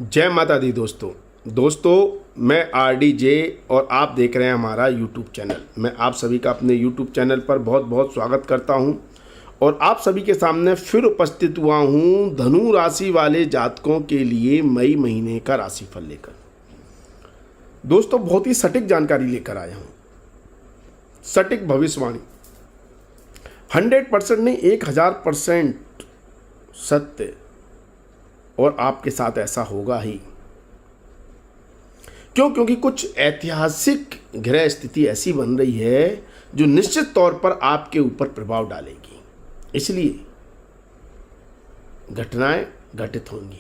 जय माता दी दोस्तों मैं RDJ और आप देख रहे हैं हमारा YouTube चैनल। मैं आप सभी का अपने YouTube चैनल पर बहुत बहुत स्वागत करता हूं और आप सभी के सामने फिर उपस्थित हुआ हूं धनु राशि वाले जातकों के लिए मई महीने का राशिफल लेकर। दोस्तों बहुत ही सटीक जानकारी लेकर आया हूं, सटीक भविष्यवाणी, 100% नहीं 1000% सत्य, और आपके साथ ऐसा होगा ही। क्योंकि कुछ ऐतिहासिक ग्रह स्थिति ऐसी बन रही है जो निश्चित तौर पर आपके ऊपर प्रभाव डालेगी, इसलिए घटनाएं घटित होंगी।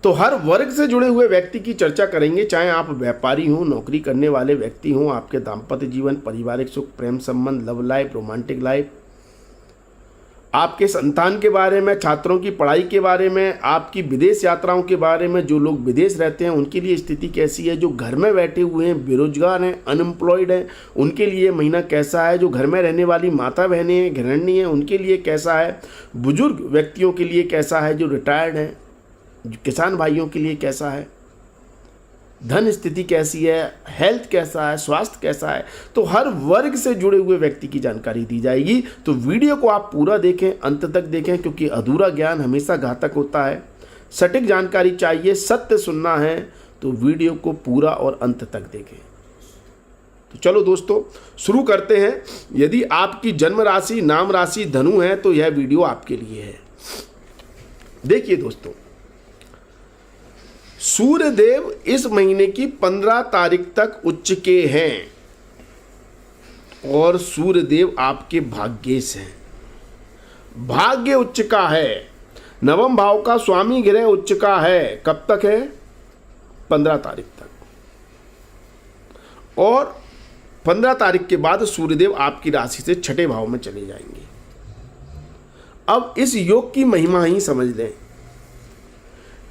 तो हर वर्ग से जुड़े हुए व्यक्ति की चर्चा करेंगे, चाहे आप व्यापारी हों, नौकरी करने वाले व्यक्ति हों, आपके दाम्पत्य जीवन, पारिवारिक सुख, प्रेम संबंध, लव लाइफ, रोमांटिक लाइफ, आपके संतान के बारे में, छात्रों की पढ़ाई के बारे में, आपकी विदेश यात्राओं के बारे में, जो लोग विदेश रहते हैं उनके लिए स्थिति कैसी है, जो घर में बैठे हुए हैं, बेरोजगार हैं, अनएम्प्लॉयड हैं, उनके लिए महीना कैसा है, जो घर में रहने वाली माता बहनें हैं, गृहिणी हैं, उनके लिए कैसा है, बुजुर्ग व्यक्तियों के लिए कैसा है, जो रिटायर्ड हैं, किसान भाइयों के लिए कैसा है, धन स्थिति कैसी है, हेल्थ कैसा है, स्वास्थ्य कैसा है। तो हर वर्ग से जुड़े हुए व्यक्ति की जानकारी दी जाएगी। तो वीडियो को आप पूरा देखें, अंत तक देखें, क्योंकि अधूरा ज्ञान हमेशा घातक होता है। सटीक जानकारी चाहिए, सत्य सुनना है तो वीडियो को पूरा और अंत तक देखें। तो चलो दोस्तों शुरू करते हैं। यदि आपकी जन्म राशि, नाम राशि धनु है तो यह वीडियो आपके लिए है। देखिए दोस्तों, सूर्य देव इस महीने की 15 तारीख तक उच्च के हैं और सूर्य देव आपके भाग्येश हैं। भाग्य उच्च का है, नवम भाव का स्वामी ग्रह उच्च का है। कब तक है? 15 तारीख तक। और 15 तारीख के बाद सूर्यदेव आपकी राशि से छठे भाव में चले जाएंगे। अब इस योग की महिमा ही समझ लें।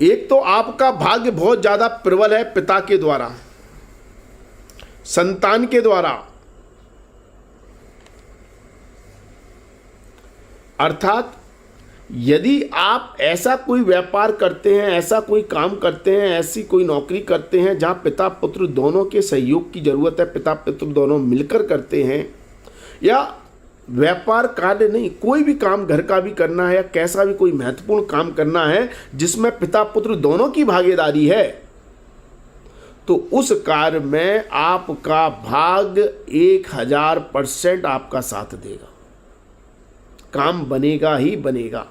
एक तो आपका भाग्य बहुत ज्यादा प्रबल है पिता के द्वारा, संतान के द्वारा, अर्थात यदि आप ऐसा कोई व्यापार करते हैं, ऐसा कोई काम करते हैं, ऐसी कोई नौकरी करते हैं जहां पिता पुत्र दोनों के सहयोग की जरूरत है, पिता पुत्र दोनों मिलकर करते हैं, या व्यापार कार्य नहीं, कोई भी काम घर का भी करना है या कैसा भी कोई महत्वपूर्ण काम करना है जिसमें पिता पुत्र दोनों की भागीदारी है, तो उस कार्य में आपका भाग्य 1000% आपका साथ देगा। काम बनेगा ही बनेगा।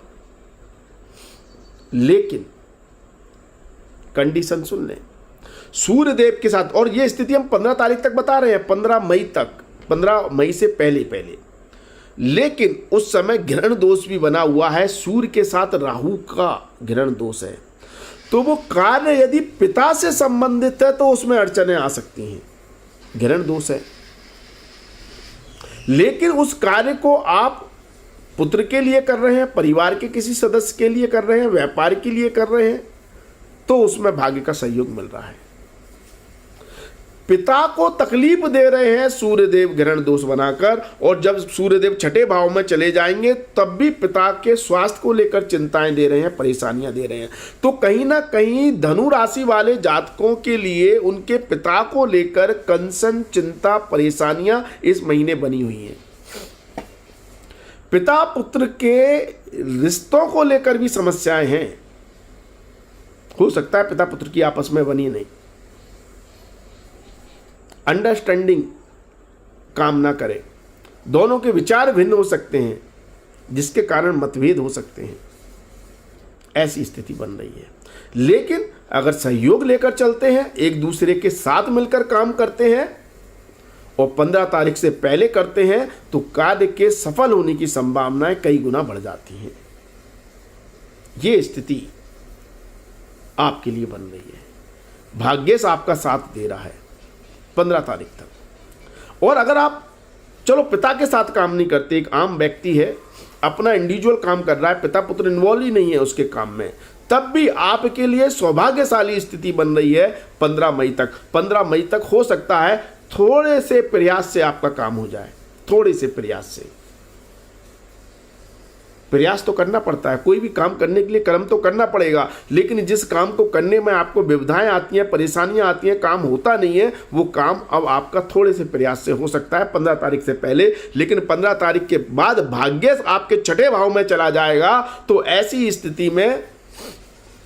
लेकिन कंडीशन सुन लें, सूर्यदेव के साथ, और यह स्थिति हम 15 तारीख तक बता रहे हैं, 15 मई तक, 15 मई से पहले। लेकिन उस समय ग्रहण दोष भी बना हुआ है, सूर्य के साथ राहु का ग्रहण दोष है। तो वो कार्य यदि पिता से संबंधित है तो उसमें अड़चनें आ सकती हैं, ग्रहण दोष है। लेकिन उस कार्य को आप पुत्र के लिए कर रहे हैं, परिवार के किसी सदस्य के लिए कर रहे हैं, व्यापार के लिए कर रहे हैं, तो उसमें भाग्य का सहयोग मिल रहा है। पिता को तकलीफ दे रहे हैं सूर्यदेव ग्रहण दोष बनाकर, और जब सूर्यदेव छठे भाव में चले जाएंगे तब भी पिता के स्वास्थ्य को लेकर चिंताएं दे रहे हैं, परेशानियां दे रहे हैं। तो कहीं ना कहीं धनु राशि वाले जातकों के लिए उनके पिता को लेकर कंसर्न, चिंता, परेशानियां इस महीने बनी हुई हैं। पिता पुत्र के रिश्तों को लेकर भी समस्याएं हैं। हो सकता है पिता पुत्र की आपस में बनी नहीं, अंडरस्टैंडिंग काम ना करे, दोनों के विचार भिन्न हो सकते हैं जिसके कारण मतभेद हो सकते हैं। ऐसी स्थिति बन रही है। लेकिन अगर सहयोग लेकर चलते हैं, एक दूसरे के साथ मिलकर काम करते हैं और 15 तारीख से पहले करते हैं, तो कार्य के सफल होने की संभावनाएं कई गुना बढ़ जाती हैं। यह स्थिति आपके लिए बन रही है। भाग्येश आपका साथ दे रहा है 15 तारीख तक। और अगर आप चलो पिता के साथ काम नहीं करते, एक आम व्यक्ति है, अपना इंडिविजुअल काम कर रहा है, पिता पुत्र इन्वॉल्व ही नहीं है उसके काम में, तब भी आपके लिए सौभाग्यशाली स्थिति बन रही है 15 मई तक। 15 मई तक हो सकता है थोड़े से प्रयास से आपका काम हो जाए, थोड़े से प्रयास से। प्रयास तो करना पड़ता है, कोई भी काम करने के लिए कर्म तो करना पड़ेगा, लेकिन जिस काम को करने में आपको विविधाएं आती हैं, परेशानियां आती हैं, काम होता नहीं है, वो काम अब आपका थोड़े से प्रयास से हो सकता है 15 तारीख से पहले, लेकिन 15 तारीख के बाद भाग्य आपके छठे भाव में चला जाएगा। तो ऐसी स्थिति में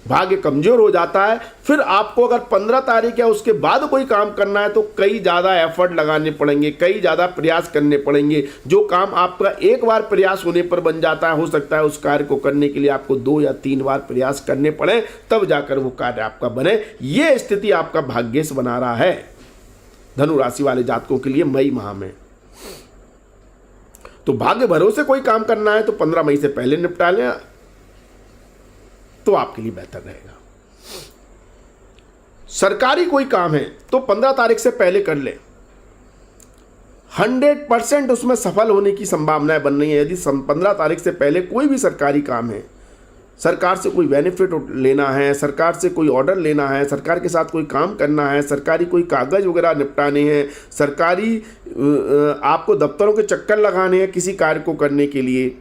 भाग्य कमजोर हो जाता है। फिर आपको अगर 15 तारीख या उसके बाद कोई काम करना है तो कई ज़्यादा एफर्ट लगाने पड़ेंगे, कई ज़्यादा प्रयास करने पड़ेंगे। जो काम आपका एक बार प्रयास होने पर बन जाता है, हो सकता है उस कार्य को करने के लिए आपको 2 या 3 बार प्रयास करने पड़े, तब जाकर वो कार्य आपका बने। ये स्थिति आपका भाग्येश बना रहा है धनु राशि वाले जातकों के लिए मई माह में। तो भाग्य भरोसे कोई काम करना है तो 15 मई से पहले निपटा लें तो आपके लिए बेहतर रहेगा। सरकारी कोई काम है तो 15 तारीख से पहले कर ले, 100% उसमें सफल होने की संभावनाएं बन रही है। यदि 15 तारीख से पहले कोई भी सरकारी काम है, सरकार से कोई बेनिफिट लेना है, सरकार से कोई ऑर्डर लेना है, सरकार के साथ कोई काम करना है, सरकारी कोई कागज वगैरह निपटाने हैं, सरकारी आपको दफ्तरों के चक्कर लगाने हैं किसी कार्य को करने के लिए,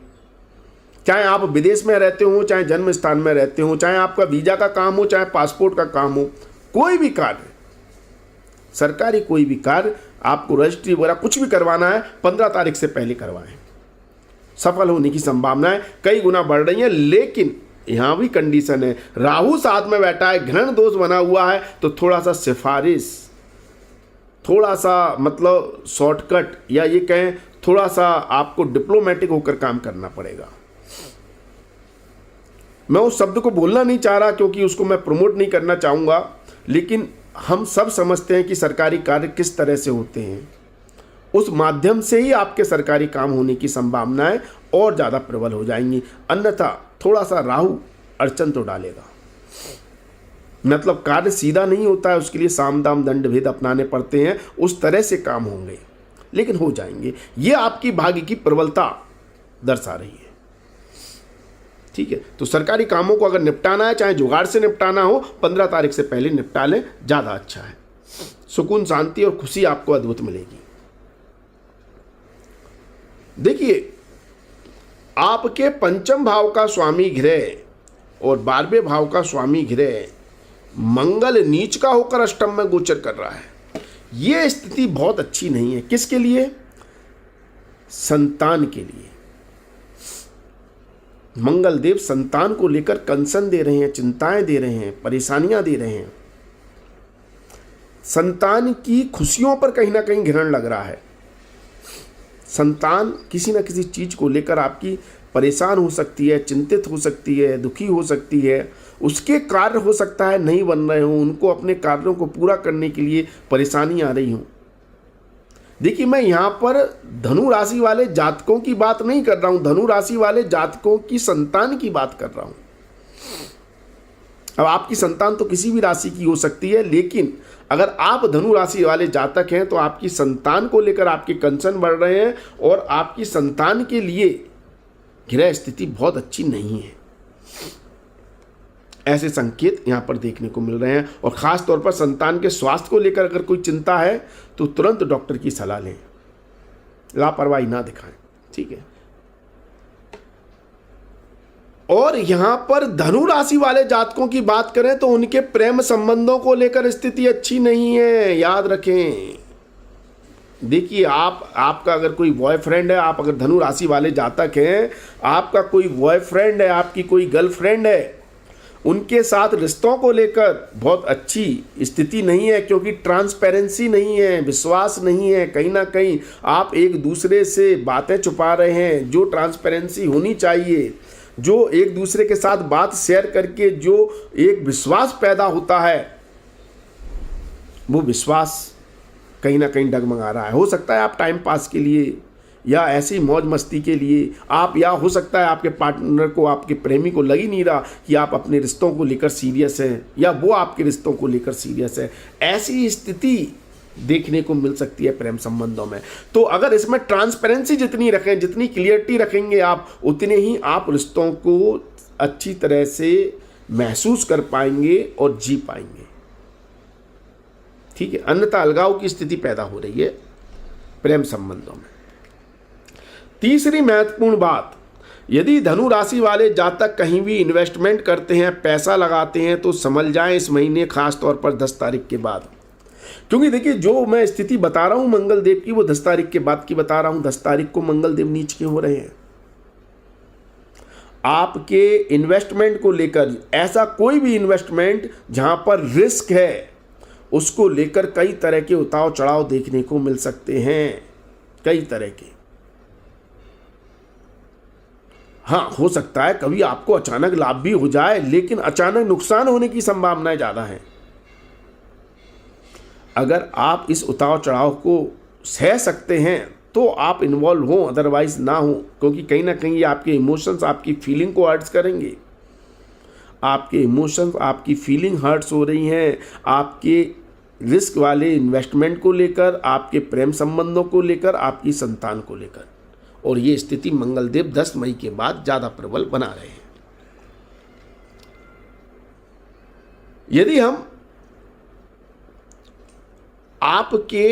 चाहे आप विदेश में रहते हो, चाहे जन्म स्थान में रहते हो, चाहे आपका वीजा का काम हो, चाहे पासपोर्ट का काम हो, कोई भी कार्य, सरकारी कोई भी कार्य आपको रजिस्ट्री वगैरह कुछ भी करवाना है 15 तारीख से पहले करवाएं। सफल होने की संभावनाएं कई गुना बढ़ रही हैं। लेकिन यहां भी कंडीशन है, राहु साथ में बैठा है, ग्रहण दोष बना हुआ है, तो थोड़ा सा सिफारिश, थोड़ा सा मतलब शॉर्टकट, या ये कहें थोड़ा सा आपको डिप्लोमेटिक होकर काम करना पड़ेगा। मैं उस शब्द को बोलना नहीं चाह रहा क्योंकि उसको मैं प्रमोट नहीं करना चाहूँगा, लेकिन हम सब समझते हैं कि सरकारी कार्य किस तरह से होते हैं। उस माध्यम से ही आपके सरकारी काम होने की संभावनाएं और ज़्यादा प्रबल हो जाएंगी। अन्यथा थोड़ा सा राहु अड़चन तो डालेगा, मतलब कार्य सीधा नहीं होता है, उसके लिए साम दाम दंड भेद अपनाने पड़ते हैं, उस तरह से काम होंगे, लेकिन हो जाएंगे। ये आपकी भाग्य की प्रबलता दर्शा रही है। ठीक है, तो सरकारी कामों को अगर निपटाना है, चाहे जुगाड़ से निपटाना हो, 15 तारीख से पहले निपटा लें, ज़्यादा अच्छा है। सुकून, शांति और खुशी आपको अद्भुत मिलेगी। देखिए, आपके पंचम भाव का स्वामी ग्रह और 12वें भाव का स्वामी ग्रह मंगल नीच का होकर अष्टम में गोचर कर रहा है। यह स्थिति बहुत अच्छी नहीं है। किसके लिए? संतान के लिए। मंगल देव संतान को लेकर कंसर्न दे रहे हैं, चिंताएं दे रहे हैं, परेशानियां दे रहे हैं। संतान की खुशियों पर कहीं ना कहीं ग्रहण लग रहा है। संतान किसी न किसी चीज को लेकर आपकी परेशान हो सकती है, चिंतित हो सकती है, दुखी हो सकती है। उसके कार्य हो सकता है नहीं बन रहे हों, उनको अपने कार्यों को पूरा करने के लिए परेशानी आ रही हो। देखिए, मैं यहाँ पर धनु राशि वाले जातकों की बात नहीं कर रहा हूँ, धनु राशि वाले जातकों की संतान की बात कर रहा हूँ। अब आपकी संतान तो किसी भी राशि की हो सकती है, लेकिन अगर आप धनु राशि वाले जातक हैं तो आपकी संतान को लेकर आपके कंसर्न बढ़ रहे हैं और आपकी संतान के लिए ग्रह स्थिति बहुत अच्छी नहीं है। ऐसे संकेत यहाँ पर देखने को मिल रहे हैं। और ख़ास तौर पर संतान के स्वास्थ्य को लेकर अगर कोई चिंता है तो तुरंत डॉक्टर की सलाह लें, लापरवाही ना दिखाएं। ठीक है। और यहाँ पर धनु राशि वाले जातकों की बात करें तो उनके प्रेम संबंधों को लेकर स्थिति अच्छी नहीं है, याद रखें। देखिए, आपका अगर कोई बॉयफ्रेंड है, आप अगर धनु राशि वाले जातक हैं, आपका कोई बॉयफ्रेंड है, आपकी कोई गर्लफ्रेंड है, उनके साथ रिश्तों को लेकर बहुत अच्छी स्थिति नहीं है, क्योंकि ट्रांसपेरेंसी नहीं है, विश्वास नहीं है। कहीं ना कहीं आप एक दूसरे से बातें छुपा रहे हैं। जो ट्रांसपेरेंसी होनी चाहिए, जो एक दूसरे के साथ बात शेयर करके जो एक विश्वास पैदा होता है, वो विश्वास कहीं ना कहीं डगमगा रहा है। हो सकता है आप टाइम पास के लिए या ऐसी मौज मस्ती के लिए आप, या हो सकता है आपके पार्टनर को, आपके प्रेमी को लग ही नहीं रहा कि आप अपने रिश्तों को लेकर सीरियस हैं, या वो आपके रिश्तों को लेकर सीरियस है। ऐसी स्थिति देखने को मिल सकती है प्रेम संबंधों में। तो अगर इसमें ट्रांसपेरेंसी जितनी रखें, जितनी क्लियरिटी रखेंगे आप, उतने ही आप रिश्तों को अच्छी तरह से महसूस कर पाएंगे और जी पाएंगे। ठीक है। अन्यथा अलगाव की स्थिति पैदा हो रही है प्रेम संबंधों में। तीसरी महत्वपूर्ण बात, यदि धनु राशि वाले जातक कहीं भी इन्वेस्टमेंट करते हैं, पैसा लगाते हैं, तो समझ जाएं इस महीने खास तौर पर 10 तारीख के बाद, क्योंकि देखिए जो मैं स्थिति बता रहा हूं मंगल देव की, वो 10 तारीख के बाद की बता रहा हूं। 10 तारीख को मंगल देव नीच के हो रहे हैं। आपके इन्वेस्टमेंट को लेकर, ऐसा कोई भी इन्वेस्टमेंट जहां पर रिस्क है, उसको लेकर कई तरह के उतार चढ़ाव देखने को मिल सकते हैं, कई तरह के। हाँ, हो सकता है कभी आपको अचानक लाभ भी हो जाए, लेकिन अचानक नुकसान होने की संभावनाएं ज़्यादा हैं। अगर आप इस उतार चढ़ाव को सह सकते हैं तो आप इन्वॉल्व हो, अदरवाइज ना हो, क्योंकि कहीं ना कहीं ये आपके इमोशंस, आपकी फीलिंग को हर्ट्स करेंगे। आपके इमोशंस, आपकी फीलिंग हर्ट्स हो रही हैं, आपके रिस्क वाले इन्वेस्टमेंट को लेकर, आपके प्रेम संबंधों को लेकर, आपकी संतान को लेकर। और ये स्थिति मंगलदेव 10 मई के बाद ज़्यादा प्रबल बना रहे हैं। यदि हम आपके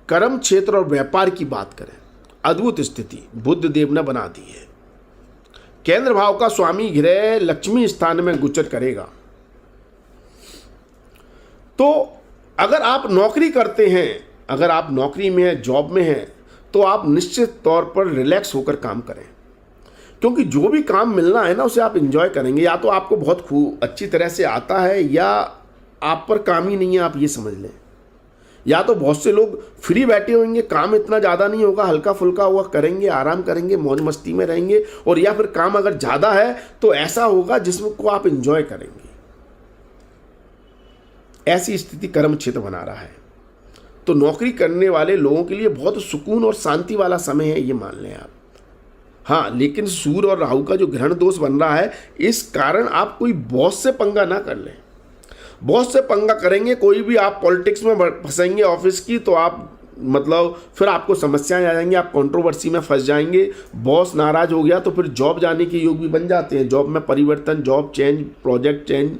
कर्म क्षेत्र और व्यापार की बात करें, अद्भुत स्थिति बुध देव ने बना दी है। केंद्र भाव का स्वामी ग्रह लक्ष्मी स्थान में गोचर करेगा। तो अगर आप नौकरी करते हैं, अगर आप नौकरी में हैं, जॉब में हैं, तो आप निश्चित तौर पर रिलैक्स होकर काम करें, क्योंकि जो भी काम मिलना है ना, उसे आप एंजॉय करेंगे। या तो आपको बहुत अच्छी तरह से आता है, या आप पर काम ही नहीं है, आप ये समझ लें। या तो बहुत से लोग फ्री बैठे होंगे, काम इतना ज़्यादा नहीं होगा, हल्का फुल्का हुआ करेंगे, आराम करेंगे, मौज मस्ती में रहेंगे। और या फिर काम अगर ज़्यादा है तो ऐसा होगा जिसको आप एंजॉय करेंगे। ऐसी स्थिति कर्म क्षेत्र बना रहा है। तो नौकरी करने वाले लोगों के लिए बहुत सुकून और शांति वाला समय है, ये मान लें आप। हाँ, लेकिन सूर्य और राहु का जो ग्रहण दोष बन रहा है, इस कारण आप कोई बॉस से पंगा ना कर लें। बॉस से पंगा करेंगे, कोई भी आप पॉलिटिक्स में फंसेंगे ऑफिस की, तो आप मतलब फिर आपको समस्याएं आ जाएंगी, आप कंट्रोवर्सी में फंस जाएंगे। बॉस नाराज हो गया तो फिर जॉब जाने के योग भी बन जाते हैं। जॉब में परिवर्तन, जॉब चेंज, प्रोजेक्ट चेंज,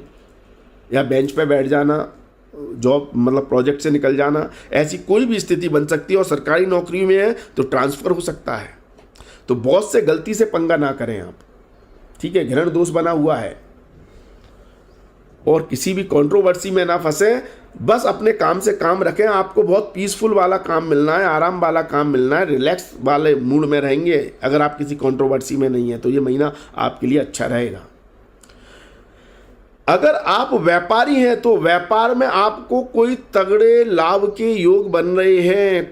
या बेंच पे बैठ जाना, जॉब मतलब प्रोजेक्ट से निकल जाना, ऐसी कोई भी स्थिति बन सकती है। और सरकारी नौकरी में है तो ट्रांसफ़र हो सकता है। तो बॉस से गलती से पंगा ना करें आप, ठीक है। ग्रहण दोष बना हुआ है, और किसी भी कंट्रोवर्सी में ना फंसे, बस अपने काम से काम रखें। आपको बहुत पीसफुल वाला काम मिलना है, आराम वाला काम मिलना है, रिलैक्स वाले मूड में रहेंगे। अगर आप किसी कंट्रोवर्सी में नहीं है तो ये महीना आपके लिए अच्छा रहेगा। अगर आप व्यापारी हैं तो व्यापार में आपको कोई तगड़े लाभ के योग बन रहे हैं,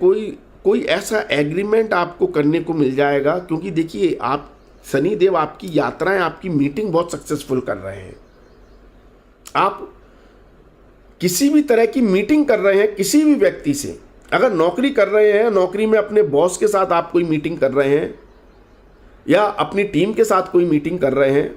कोई ऐसा एग्रीमेंट आपको करने को मिल जाएगा। क्योंकि देखिए, आप शनिदेव आपकी यात्राएं, आपकी मीटिंग बहुत सक्सेसफुल कर रहे हैं। आप किसी भी तरह की मीटिंग कर रहे हैं किसी भी व्यक्ति से, अगर नौकरी कर रहे हैं, नौकरी में अपने बॉस के साथ आप कोई मीटिंग कर रहे हैं, या अपनी टीम के साथ कोई मीटिंग कर रहे हैं,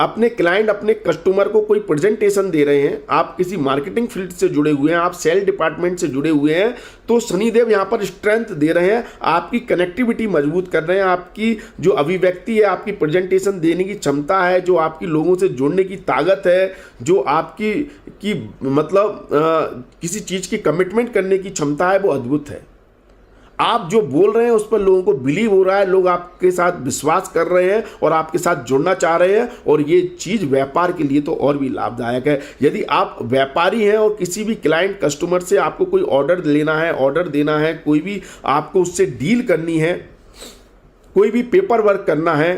अपने क्लाइंट, अपने कस्टमर को कोई प्रेजेंटेशन दे रहे हैं, आप किसी मार्केटिंग फील्ड से जुड़े हुए हैं, आप सेल डिपार्टमेंट से जुड़े हुए हैं, तो शनिदेव यहाँ पर स्ट्रेंथ दे रहे हैं, आपकी कनेक्टिविटी मजबूत कर रहे हैं। आपकी जो अभिव्यक्ति है, आपकी प्रेजेंटेशन देने की क्षमता है, जो आपकी लोगों से जुड़ने की ताकत है, जो आपकी मतलब किसी चीज़ की कमिटमेंट करने की क्षमता है, वो अद्भुत है। आप जो बोल रहे हैं उस पर लोगों को बिलीव हो रहा है, लोग आपके साथ विश्वास कर रहे हैं और आपके साथ जुड़ना चाह रहे हैं। और ये चीज़ व्यापार के लिए तो और भी लाभदायक है। यदि आप व्यापारी हैं और किसी भी क्लाइंट, कस्टमर से आपको कोई ऑर्डर लेना है, ऑर्डर देना है, कोई भी आपको उससे डील करनी है, कोई भी पेपर वर्क करना है,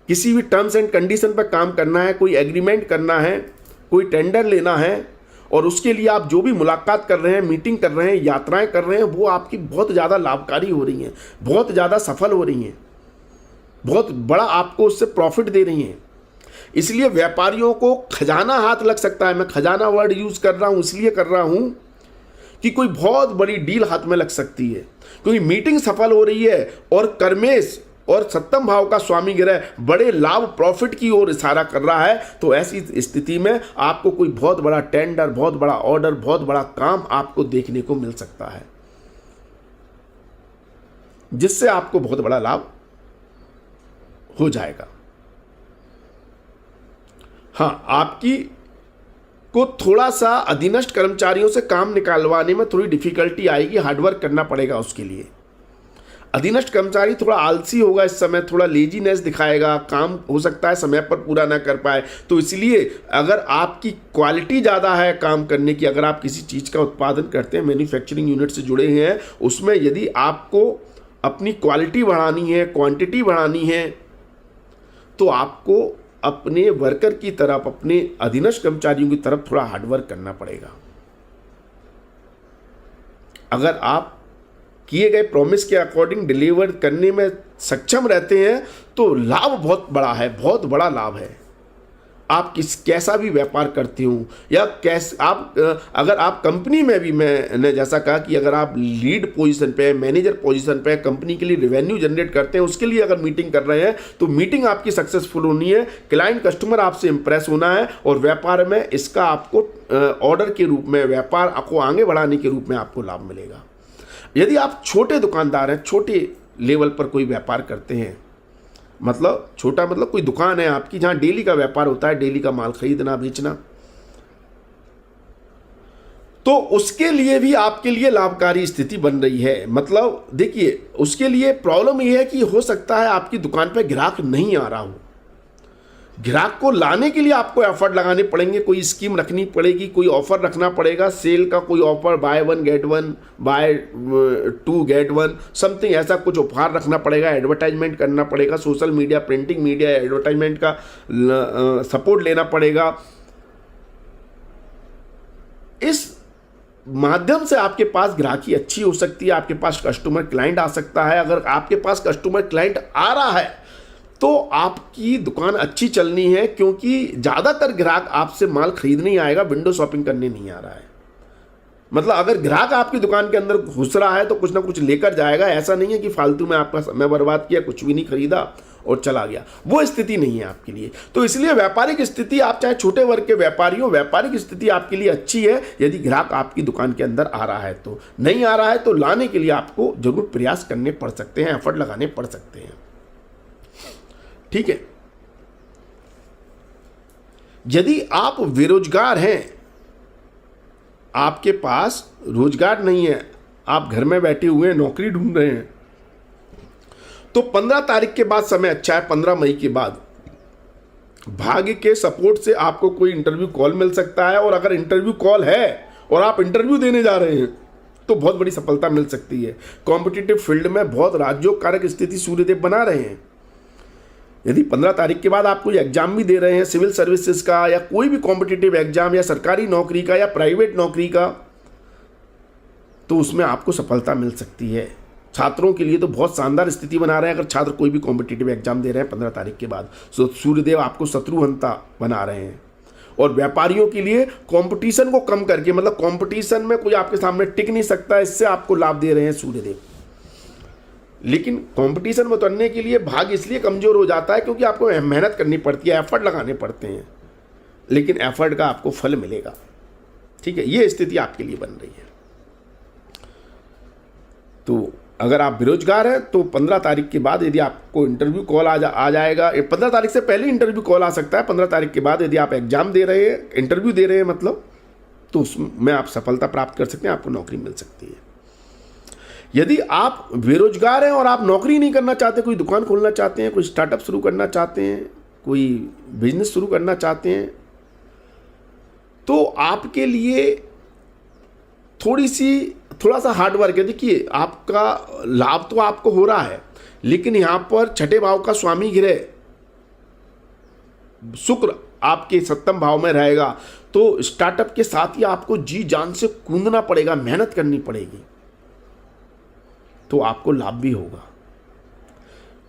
किसी भी टर्म्स एंड कंडीशन पर काम करना है, कोई एग्रीमेंट करना है, कोई टेंडर लेना है, और उसके लिए आप जो भी मुलाकात कर रहे हैं, मीटिंग कर रहे हैं, यात्राएं कर रहे हैं, वो आपकी बहुत ज़्यादा लाभकारी हो रही हैं, बहुत ज़्यादा सफल हो रही हैं, बहुत बड़ा आपको उससे प्रॉफिट दे रही हैं। इसलिए व्यापारियों को खजाना हाथ लग सकता है। मैं खजाना वर्ड यूज़ कर रहा हूँ, इसलिए कर रहा हूँ कि कोई बहुत बड़ी डील हाथ में लग सकती है, क्योंकि मीटिंग सफल हो रही है और कर्मेश और सप्तम भाव का स्वामी ग्रह बड़े लाभ, प्रॉफिट की ओर इशारा कर रहा है। तो ऐसी स्थिति में आपको कोई बहुत बड़ा टेंडर, बहुत बड़ा ऑर्डर, बहुत बड़ा काम आपको देखने को मिल सकता है, जिससे आपको बहुत बड़ा लाभ हो जाएगा। हाँ, आपकी को थोड़ा सा अधीनस्थ कर्मचारियों से काम निकालवाने में थोड़ी डिफिकल्टी आएगी, हार्डवर्क करना पड़ेगा उसके लिए। अधीनस्थ कर्मचारी थोड़ा आलसी होगा इस समय, थोड़ा लेजीनेस दिखाएगा, काम हो सकता है समय पर पूरा ना कर पाए। तो इसलिए अगर आपकी क्वालिटी ज़्यादा है काम करने की, अगर आप किसी चीज़ का उत्पादन करते हैं, मैन्युफैक्चरिंग यूनिट से जुड़े हैं, उसमें यदि आपको अपनी क्वालिटी बढ़ानी है, क्वांटिटी बढ़ानी है, तो आपको अपने वर्कर की तरफ, अपने अधीनस्थ कर्मचारियों की तरफ थोड़ा हार्डवर्क करना पड़ेगा। अगर आप किए गए प्रॉमिस के अकॉर्डिंग डिलीवर करने में सक्षम रहते हैं तो लाभ बहुत बड़ा है, बहुत बड़ा लाभ है। आप कैसा भी व्यापार करते हो या अगर आप कंपनी में भी, मैंने जैसा कहा कि अगर आप लीड पोजीशन पे, मैनेजर पोजीशन पे, कंपनी के लिए रेवेन्यू जनरेट करते हैं, उसके लिए अगर मीटिंग कर रहे हैं तो मीटिंग आपकी सक्सेसफुल होनी है, क्लाइंट कस्टमर आपसे इंप्रेस होना है और व्यापार में इसका आपको ऑर्डर के रूप में, व्यापार को आगे बढ़ाने के रूप में आपको लाभ मिलेगा। यदि आप छोटे दुकानदार हैं, छोटे लेवल पर कोई व्यापार करते हैं, मतलब छोटा मतलब कोई दुकान है आपकी जहां डेली का व्यापार होता है, डेली का माल खरीदना बेचना, तो उसके लिए भी आपके लिए लाभकारी स्थिति बन रही है। मतलब देखिए, उसके लिए प्रॉब्लम यह है कि हो सकता है आपकी दुकान पर ग्राहक नहीं आ रहा हो, ग्राहक को लाने के लिए आपको एफर्ट लगाने पड़ेंगे, कोई स्कीम रखनी पड़ेगी, कोई ऑफर रखना पड़ेगा, सेल का कोई offer, buy 1 get 1, buy 2 get 1, something ऐसा कुछ उपहार रखना पड़ेगा, एडवर्टाइजमेंट करना पड़ेगा, social media, printing media, advertisement का सपोर्ट लेना पड़ेगा। इस माध्यम से आपके पास ग्राहकी अच्छी हो सकती है, आपके पास कस्टमर क्लाइंट आ सकता है। अगर आपके पास कस्टमर क्लाइंट आ रहा है तो आपकी दुकान अच्छी चलनी है, क्योंकि ज़्यादातर ग्राहक आपसे माल खरीदने ही आएगा, विंडो शॉपिंग करने नहीं आ रहा है। मतलब अगर ग्राहक आपकी दुकान के अंदर घुस रहा है तो कुछ ना कुछ लेकर जाएगा, ऐसा नहीं है कि फालतू में आपका समय बर्बाद किया, कुछ भी नहीं खरीदा और चला गया, वो स्थिति नहीं है आपके लिए। तो इसलिए व्यापारिक स्थिति, आप चाहे छोटे वर्ग के व्यापारी हो, व्यापारिक स्थिति आपके लिए अच्छी है यदि ग्राहक आपकी दुकान के अंदर आ रहा है। तो नहीं आ रहा है तो लाने के लिए आपको जरूर प्रयास करने पड़ सकते हैं, एफर्ट लगाने पड़ सकते हैं। ठीक है। यदि आप बेरोजगार हैं, आपके पास रोजगार नहीं है, आप घर में बैठे हुए हैं, नौकरी ढूंढ रहे हैं, तो 15 तारीख के बाद समय अच्छा है। 15 मई के बाद भाग्य के सपोर्ट से आपको कोई इंटरव्यू कॉल मिल सकता है, और अगर इंटरव्यू कॉल है और आप इंटरव्यू देने जा रहे हैं तो बहुत बड़ी सफलता मिल सकती है। कॉम्पिटिटिव फील्ड में बहुत राजयोग कारक स्थिति सूर्यदेव बना रहे हैं। यदि 15 तारीख के बाद आप कोई एग्जाम भी दे रहे हैं, सिविल सर्विसेज का या कोई भी कॉम्पिटिटिव एग्जाम या सरकारी नौकरी का या प्राइवेट नौकरी का, तो उसमें आपको सफलता मिल सकती है। छात्रों के लिए तो बहुत शानदार स्थिति बना रहे हैं। अगर छात्र कोई भी कॉम्पिटिटिव एग्जाम दे रहे हैं 15 तारीख के बाद, तो सूर्यदेव आपको शत्रुहंता बना रहे हैं। और व्यापारियों के लिए कंपटीशन को कम करके, मतलब कंपटीशन में कोई आपके सामने टिक नहीं सकता, इससे आपको लाभ दे रहे हैं सूर्यदेव। लेकिन कंपटीशन में उतरने के लिए भाग्य इसलिए कमजोर हो जाता है क्योंकि आपको मेहनत करनी पड़ती है, एफर्ट लगाने पड़ते हैं, लेकिन एफर्ट का आपको फल मिलेगा। ठीक है, ये स्थिति आपके लिए बन रही है। तो अगर आप बेरोजगार हैं तो 15 तारीख के बाद यदि आपको इंटरव्यू कॉल आ जाएगा, 15 तारीख से पहले इंटरव्यू कॉल आ सकता है। 15 तारीख के बाद यदि आप एग्जाम दे रहे हैं, इंटरव्यू दे रहे हैं मतलब, तो उसमें आप सफलता प्राप्त कर सकते हैं, आपको नौकरी मिल सकती है। यदि आप बेरोजगार हैं और आप नौकरी नहीं करना चाहते, कोई दुकान खोलना चाहते हैं, कोई स्टार्टअप शुरू करना चाहते हैं, कोई बिजनेस शुरू करना चाहते हैं, तो आपके लिए थोड़ा सा हार्डवर्क है। देखिए, आपका लाभ तो आपको हो रहा है, लेकिन यहां पर छठे भाव का स्वामी ग्रह शुक्र आपके सप्तम भाव में रहेगा, तो स्टार्टअप के साथ ही आपको जी जान से कूदना पड़ेगा, मेहनत करनी पड़ेगी, तो आपको लाभ भी होगा।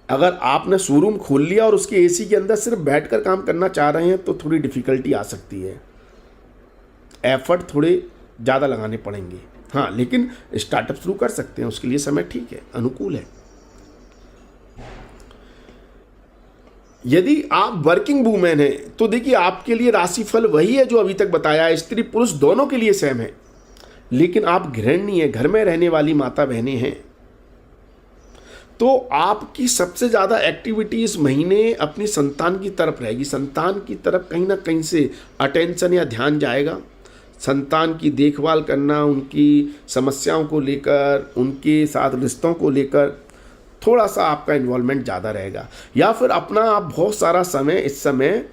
अगर आपने शोरूम खोल लिया और उसके एसी के अंदर सिर्फ बैठकर काम करना चाह रहे हैं तो थोड़ी डिफिकल्टी आ सकती है, एफर्ट थोड़े ज़्यादा लगाने पड़ेंगे। हाँ, लेकिन स्टार्टअप शुरू कर सकते हैं, उसके लिए समय ठीक है, अनुकूल है। यदि आप वर्किंग वूमेन हैं तो देखिए, आपके लिए राशिफल वही है जो अभी तक बताया है, स्त्री पुरुष दोनों के लिए सेम है। लेकिन आप गृहिणी है, घर में रहने वाली माता बहनें हैं, तो आपकी सबसे ज़्यादा एक्टिविटी इस महीने अपनी संतान की तरफ रहेगी। संतान की तरफ कहीं ना कहीं से अटेंशन या ध्यान जाएगा। संतान की देखभाल करना, उनकी समस्याओं को लेकर, उनके साथ रिश्तों को लेकर थोड़ा सा आपका इन्वॉल्वमेंट ज़्यादा रहेगा। या फिर अपना आप बहुत सारा समय इस समय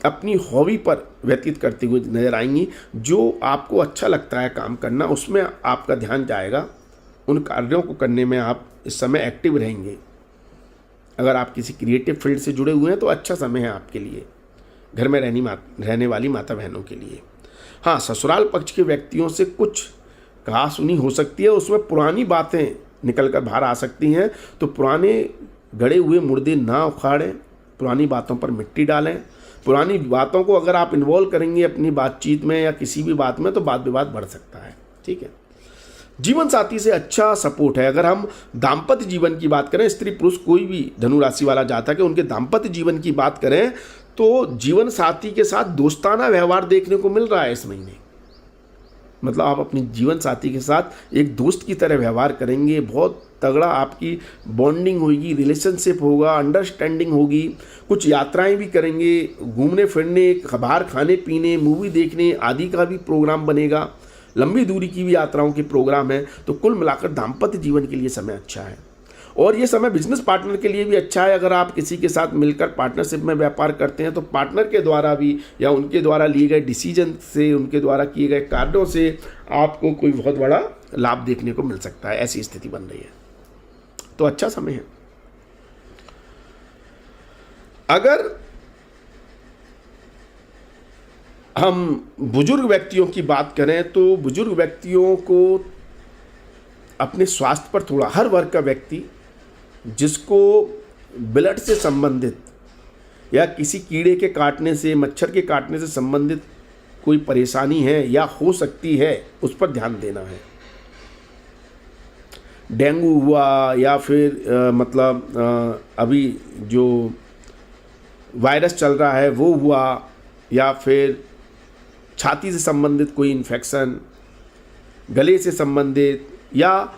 अपनी हॉबी पर व्यतीत करते हुए नजर आएंगी। जो आपको अच्छा लगता है काम करना, उसमें आपका ध्यान जाएगा, उन कार्यों को करने में आप इस समय एक्टिव रहेंगे। अगर आप किसी क्रिएटिव फील्ड से जुड़े हुए हैं तो अच्छा समय है आपके लिए, घर में रहने वाली माता बहनों के लिए। हाँ, ससुराल पक्ष के व्यक्तियों से कुछ कहा सुनी हो सकती है, उसमें पुरानी बातें निकल कर बाहर आ सकती हैं। तो पुराने गड़े हुए मुर्दे ना उखाड़ें, पुरानी बातों पर मिट्टी डालें। पुरानी बातों को अगर आप इन्वॉल्व करेंगे अपनी बातचीत में या किसी भी बात में तो वाद विवाद बढ़ सकता है। ठीक है, जीवन साथी से अच्छा सपोर्ट है। अगर हम दाम्पत्य जीवन की बात करें, स्त्री पुरुष कोई भी धनु राशि वाला जातक है, उनके दाम्पत्य जीवन की बात करें तो जीवन साथी के साथ दोस्ताना व्यवहार देखने को मिल रहा है इस महीने। मतलब आप अपनी जीवन साथी के साथ एक दोस्त की तरह व्यवहार करेंगे, बहुत तगड़ा आपकी बॉन्डिंग होगी, रिलेशनशिप होगा, अंडरस्टैंडिंग होगी। कुछ यात्राएं भी करेंगे, घूमने फिरने, बाहर खाने पीने, मूवी देखने आदि का भी प्रोग्राम बनेगा। लंबी दूरी की भी यात्राओं के प्रोग्राम है। तो कुल मिलाकर दाम्पत्य जीवन के लिए समय अच्छा है। और ये समय बिजनेस पार्टनर के लिए भी अच्छा है। अगर आप किसी के साथ मिलकर पार्टनरशिप में व्यापार करते हैं तो पार्टनर के द्वारा भी या उनके द्वारा लिए गए डिसीजन से, उनके द्वारा किए गए कार्यों से आपको कोई बहुत बड़ा लाभ देखने को मिल सकता है। ऐसी स्थिति बन रही है, तो अच्छा समय है। अगर हम बुजुर्ग व्यक्तियों की बात करें तो बुजुर्ग व्यक्तियों को अपने स्वास्थ्य पर थोड़ा, हर वर्ग का व्यक्ति जिसको ब्लड से संबंधित या किसी कीड़े के काटने से, मच्छर के काटने से संबंधित कोई परेशानी है या हो सकती है, उस पर ध्यान देना है। डेंगू हुआ या फिर अभी जो वायरस चल रहा है वो हुआ, या फिर छाती से संबंधित कोई इन्फेक्शन, गले से संबंधित, या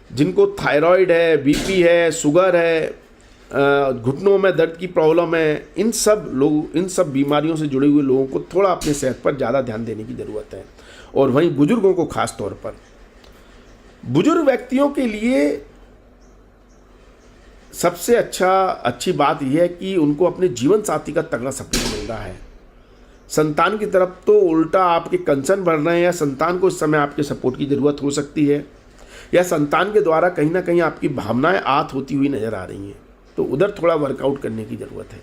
जिनको थायराइड है, बीपी है, शुगर है, घुटनों में दर्द की प्रॉब्लम है, इन सब बीमारियों से जुड़े हुए लोगों को थोड़ा अपने सेहत पर ज़्यादा ध्यान देने की ज़रूरत है। और वहीं बुजुर्गों को खास तौर पर, बुजुर्ग व्यक्तियों के लिए सबसे अच्छी बात यह है कि उनको अपने जीवन साथी का तगड़ा सपोर्ट मिल रहा है। संतान की तरफ तो उल्टा आपके कंसर्न बढ़ रहे हैं, या संतान को इस समय आपके सपोर्ट की ज़रूरत हो सकती है, या संतान के द्वारा कहीं ना कहीं आपकी भावनाएं आहत होती हुई नजर आ रही हैं। तो उधर थोड़ा वर्कआउट करने की ज़रूरत है।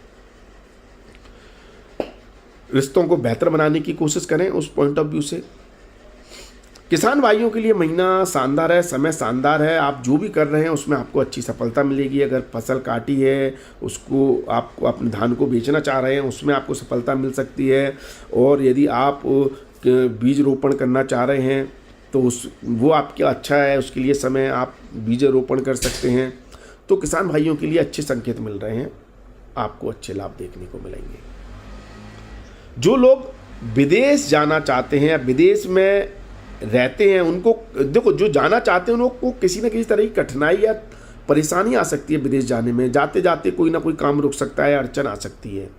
रिश्तों को बेहतर बनाने की कोशिश करें उस पॉइंट ऑफ व्यू से। किसान भाइयों के लिए महीना शानदार है, समय शानदार है। आप जो भी कर रहे हैं उसमें आपको अच्छी सफलता मिलेगी। अगर फसल काटी है, आपको अपने धान को बेचना चाह रहे हैं, उसमें आपको सफलता मिल सकती है। और यदि आप बीज रोपण करना चाह रहे हैं तो वो आपके अच्छा है, उसके लिए समय आप बीज रोपण कर सकते हैं। तो किसान भाइयों के लिए अच्छे संकेत मिल रहे हैं, आपको अच्छे लाभ देखने को मिलेंगे। जो लोग विदेश जाना चाहते हैं या विदेश में रहते हैं, उनको देखो, जो जाना चाहते हैं उनको किसी न किसी तरह की कठिनाई या परेशानी आ सकती है। विदेश जाने में जाते जाते कोई ना कोई काम रुक सकता है, अड़चन आ सकती है।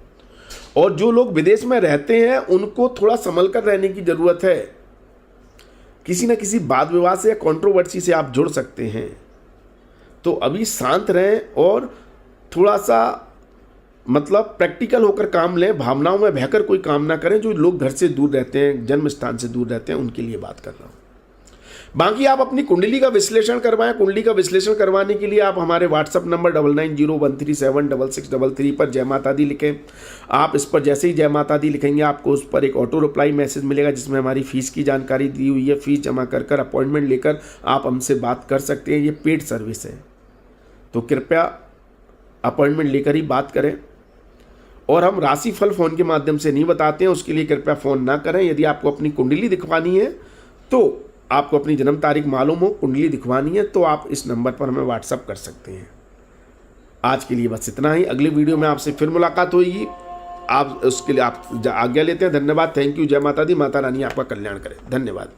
और जो लोग विदेश में रहते हैं उनको थोड़ा संभल कर रहने की ज़रूरत है। किसी न किसी वाद विवाद से या कंट्रोवर्सी से आप जुड़ सकते हैं। तो अभी शांत रहें और थोड़ा सा प्रैक्टिकल होकर काम लें, भावनाओं में बहकर कोई काम ना करें। जो लोग घर से दूर रहते हैं, जन्म स्थान से दूर रहते हैं, उनके लिए बात कर रहा हूँ। बाकी आप अपनी कुंडली का विश्लेषण करवाएं। कुंडली का विश्लेषण करवाने के लिए आप हमारे व्हाट्सअप नंबर 9901376633 पर जय माता दी लिखें। आप इस पर जैसे ही जय माता दी लिखेंगे आपको उस पर एक ऑटो रिप्लाई मैसेज मिलेगा जिसमें हमारी फ़ीस की जानकारी दी हुई है। फ़ीस जमा कर अपॉइंटमेंट लेकर आप हमसे बात कर सकते हैं। ये पेड सर्विस है, तो कृपया अपॉइंटमेंट लेकर ही बात करें। और हम राशिफल फ़ोन के माध्यम से नहीं बताते हैं, उसके लिए कृपया फ़ोन ना करें। यदि आपको अपनी कुंडली दिखवानी है, तो आपको अपनी जन्म तारीख मालूम हो, कुंडली दिखवानी है, तो आप इस नंबर पर हमें व्हाट्सअप कर सकते हैं। आज के लिए बस इतना ही। अगले वीडियो में आपसे फिर मुलाकात होगी। आप उसके लिए आप आज्ञा लेते हैं। धन्यवाद, थैंक यू। जय माता दी। माता रानी आपका कल्याण करें। धन्यवाद।